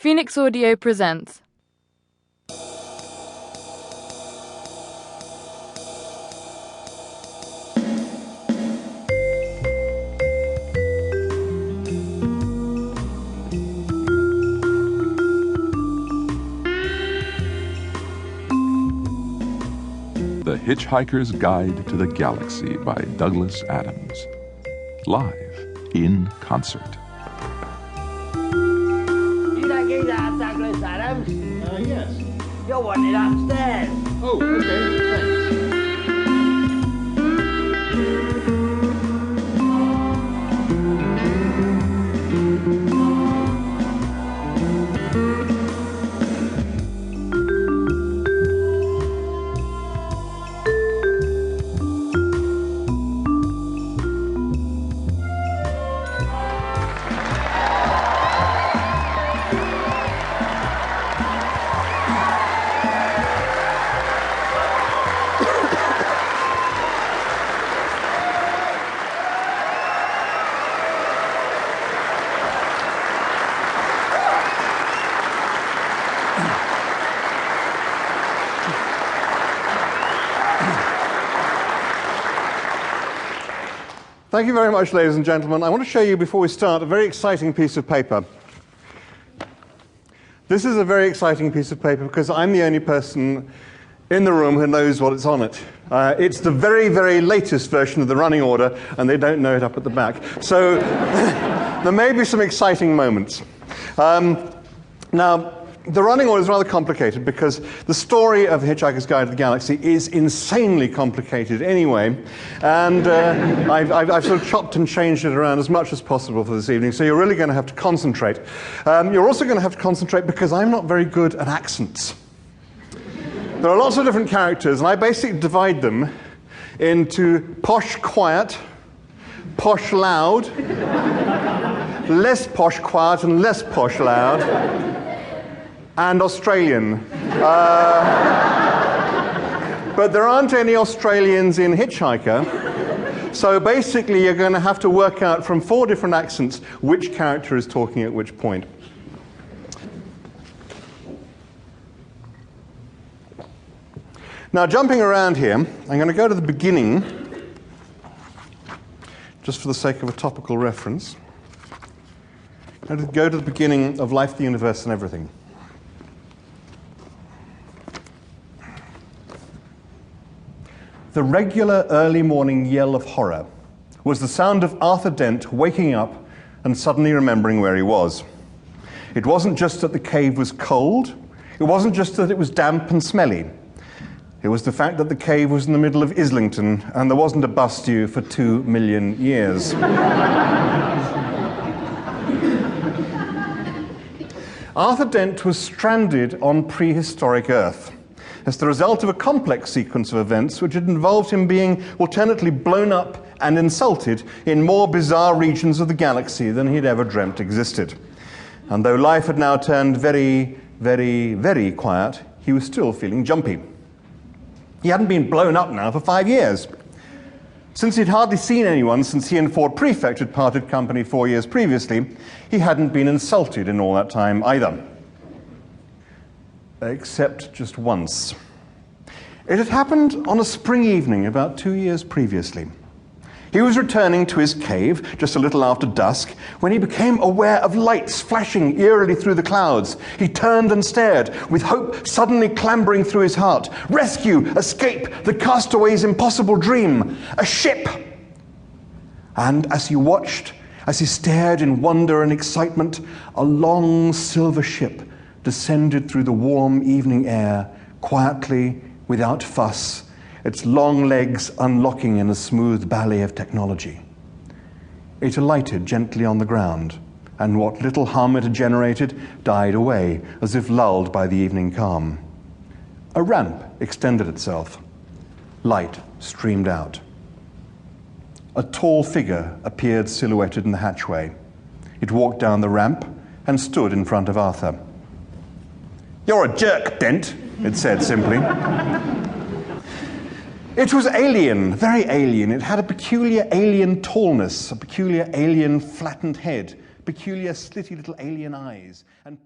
Phoenix Audio presents. The Hitchhiker's Guide to the Galaxy by Douglas Adams. Live in concert. You don't get that, Douglas Adams? Yes. You're wanted upstairs. Oh, okay, thanks. Thank you very much, ladies and gentlemen. I want to show you, before we start, a very exciting piece of paper. This is a very exciting piece of paper because I'm the only person in the room who knows what is on it. It's the very, very latest version of the running order, and they don't know it up at the back. So there may be some exciting moments. Now, the running order is rather complicated because the story of The Hitchhiker's Guide to the Galaxy is insanely complicated anyway, and I've sort of chopped and changed it around as much as possible for this evening, so you're really going to have to concentrate. You're also going to have to concentrate because I'm not very good at accents. There are lots of different characters, and I basically divide them into posh quiet, posh loud, less posh quiet and less posh loud, and Australian. But there aren't any Australians in Hitchhiker, so basically you're going to have to work out from 4 different accents which character is talking at which point. Now, jumping around here, I'm going to go to the beginning, just for the sake of a topical reference. I'm going to go to the beginning of Life, the Universe, and Everything. The regular early morning yell of horror was the sound of Arthur Dent waking up and suddenly remembering where he was. It wasn't just that the cave was cold. It wasn't just that it was damp and smelly. It was the fact that the cave was in the middle of Islington and there wasn't a bus due for 2 million years. Arthur Dent was stranded on prehistoric Earth as the result of a complex sequence of events which had involved him being alternately blown up and insulted in more bizarre regions of the galaxy than he'd ever dreamt existed. And though life had now turned very, very, very quiet, he was still feeling jumpy. He hadn't been blown up now for 5 years. Since he'd hardly seen anyone since he and Ford Prefect had parted company 4 years previously, he hadn't been insulted in all that time either. Except just once. It had happened on a spring evening about 2 years previously. He was returning to his cave just a little after dusk when he became aware of lights flashing eerily through the clouds. He turned and stared, with hope suddenly clambering through his heart. Rescue, escape, the castaway's impossible dream, a ship! And as he watched, as he stared in wonder and excitement, a long silver ship descended through the warm evening air, quietly, without fuss, its long legs unlocking in a smooth ballet of technology. It alighted gently on the ground, and what little hum it had generated died away, as if lulled by the evening calm. A ramp extended itself. Light streamed out. A tall figure appeared silhouetted in the hatchway. It walked down the ramp and stood in front of Arthur. "You're a jerk, Dent," it said simply. It was alien, very alien. It had a peculiar alien tallness, a peculiar alien flattened head, peculiar slitty little alien eyes, and